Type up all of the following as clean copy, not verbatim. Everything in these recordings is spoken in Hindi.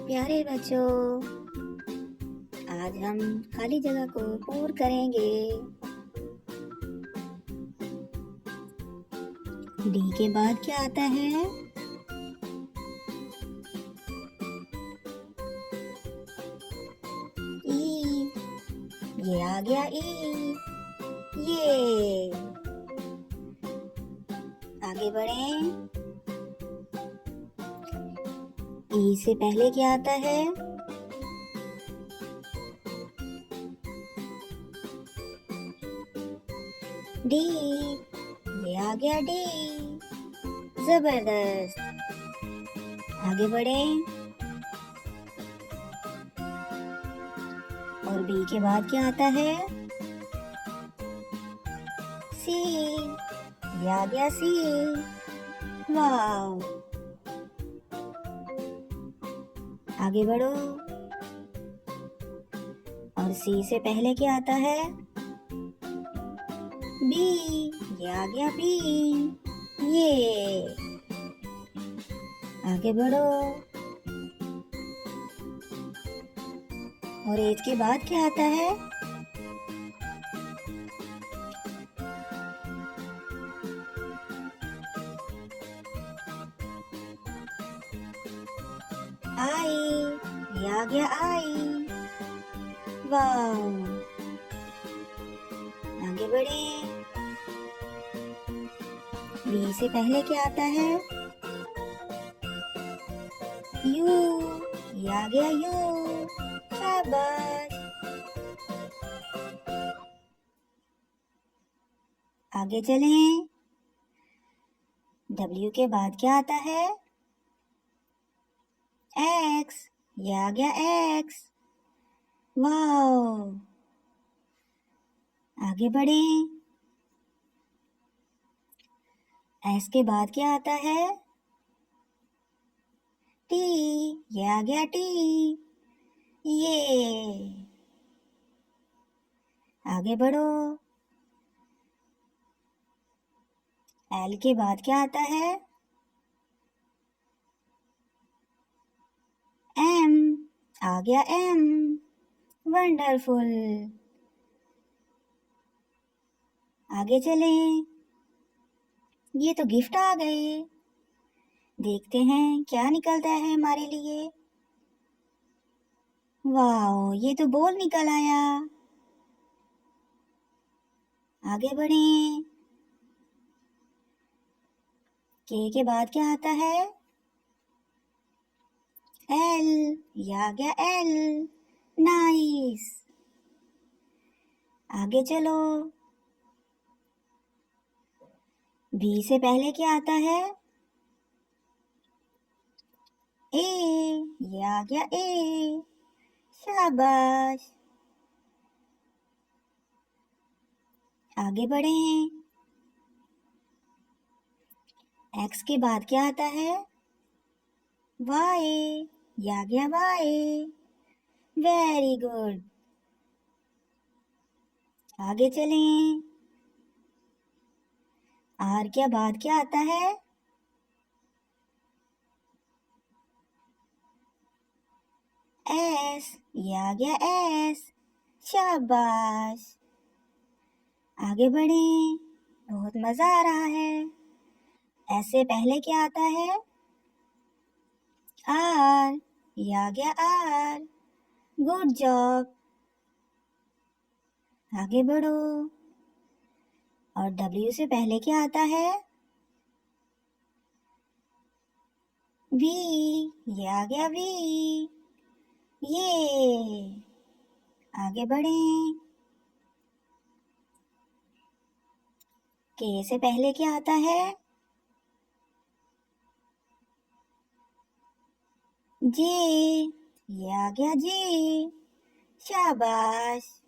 प्यारे बच्चों, आज हम खाली जगह को पूर्ण करेंगे। डी के बाद क्या आता है? ई। ये आ गया ई। ये आगे बढ़ें। ई से पहले क्या आता है? डी। ये आ गया डी। जबरदस्त। आगे बढ़ें। और बी के बाद क्या आता है? सी। ये आ गया सी। वाव। आगे बढ़ो। और सी से पहले क्या आता है? बी। ये आ गया बी। ये आगे बढ़ो। और एच के बाद क्या आता है? आई। ये आ गया आई। वाव। आगे बढ़े। बी से पहले क्या आता है? यू। ये आ गया यू। शाबाश। आगे चलें। डब्ल्यू के बाद क्या आता है? एक्स। ये आ गया एक्स। वाव। आगे बढ़ें। एस के बाद क्या आता है? टी। ये आ गया टी। ये आगे बढ़ो। एल के बाद क्या आता है? एम। आ गया एम। वंडरफुल। आगे चलें। ये तो गिफ्ट आ गए। देखते हैं क्या निकलता है हमारे लिए। वाह, ये तो बॉल निकल आया। आगे बढ़ें। के बाद क्या आता है? एल। ये आ गया एल। नाइस। आगे चलो। बी से पहले क्या आता है? ए। ये आ गया ए। शाबाश। आगे बढ़ें। एक्स के बाद क्या आता है? वाई। ये आ गया वाई। Very good. आगे चलें। आर के बाद क्या आता है? एस। ये आ गया एस। शाबाश। आगे बढ़ें। बहुत मजा आ रहा है। एस से पहले क्या आता है? आर। ये आ गया आर। Good job. आगे बढ़ो। और डब्ल्यू से पहले क्या आता है? वी। ये आ गया वी। ये आगे बढ़ें। के से पहले क्या आता है? जे। ये आ गया जे। शाबाश।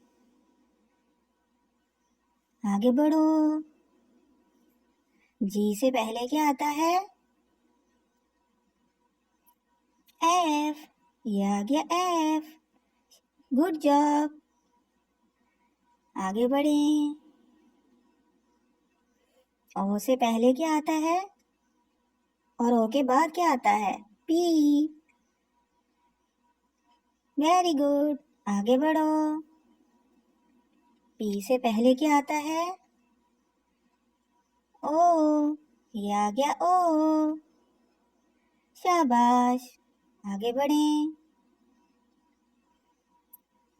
आगे बढ़ो। जी से पहले क्या आता है? एफ। ये आ गया एफ। Good job. आगे बढ़ें। ओ से पहले क्या आता है? और ओ के बाद क्या आता है? पी। वेरी गुड, आगे बढ़ो। पी से पहले क्या आता है? ओ, ये आ गया ओ। शाबाश, आगे बढ़ें।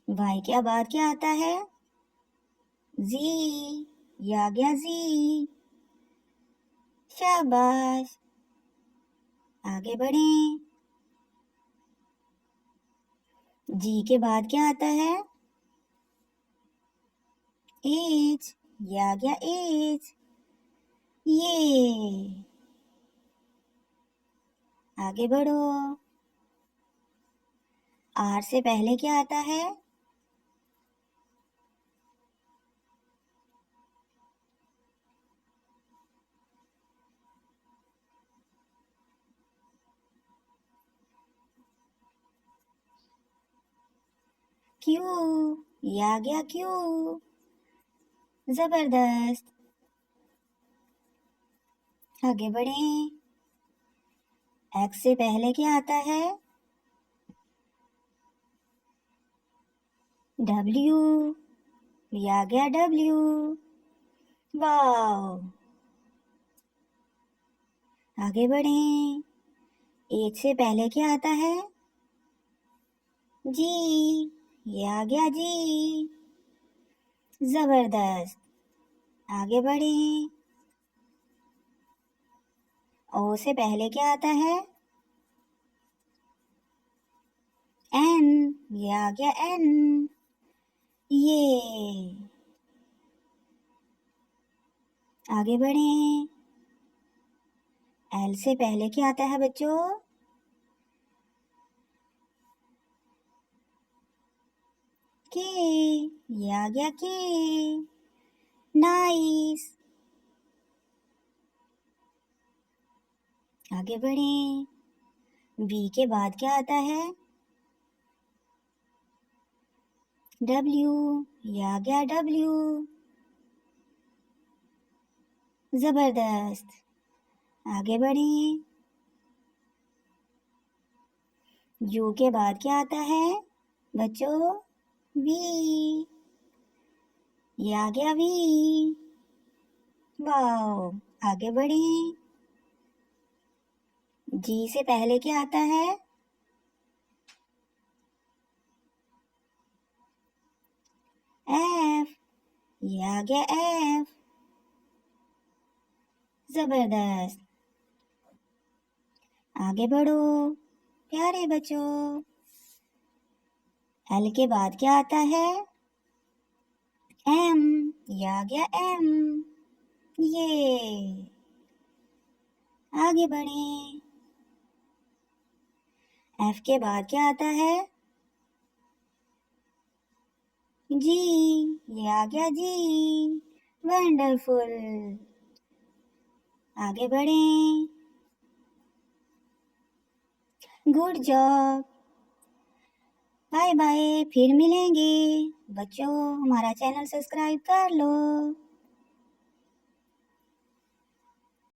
वाई के बाद क्या आता है? जी, ये आ गया जी। शाबाश, आगे बढ़ें। जी के बाद क्या आता है? एच, ये आ गया एच। ये, आगे बढ़ो। आर से पहले क्या आता है? क्यू, ये आ गया क्यू। जबरदस्त, आगे बढ़ें। एक्स से पहले क्या आता है? डब्ल्यू, ये आ गया डब्ल्यू। वाओ, आगे बढ़ें। एच से पहले क्या आता है? जी, ये आ गया जी। जबरदस्त, आगे बढ़ें। ओ से पहले क्या आता है? एन, ये आ गया एन। ये, आगे बढ़ें। एल से पहले क्या आता है बच्चों? के, ये आ गया के। नाइस, आगे बढ़ें। वी के बाद क्या आता है? डब्ल्यू, ये आ गया डब्ल्यू। जबरदस्त, आगे बढ़ें। यू के बाद क्या आता है बच्चों? वी, ये आ गया वी। वाओ, आगे बढ़ें। जी से पहले क्या आता है? एफ, ये आ गया एफ। जबरदस्त, आगे बढ़ो प्यारे बच्चों। एल के बाद क्या आता है? एम, ये आ गया एम। ये, आगे बढ़ें। एफ के बाद क्या आता है? जी, ये आ गया जी। वंडरफुल, आगे बढ़ें। गुड जॉब, बाय बाय, फिर मिलेंगे। बच्चों हमारा चैनल सब्सक्राइब कर लो।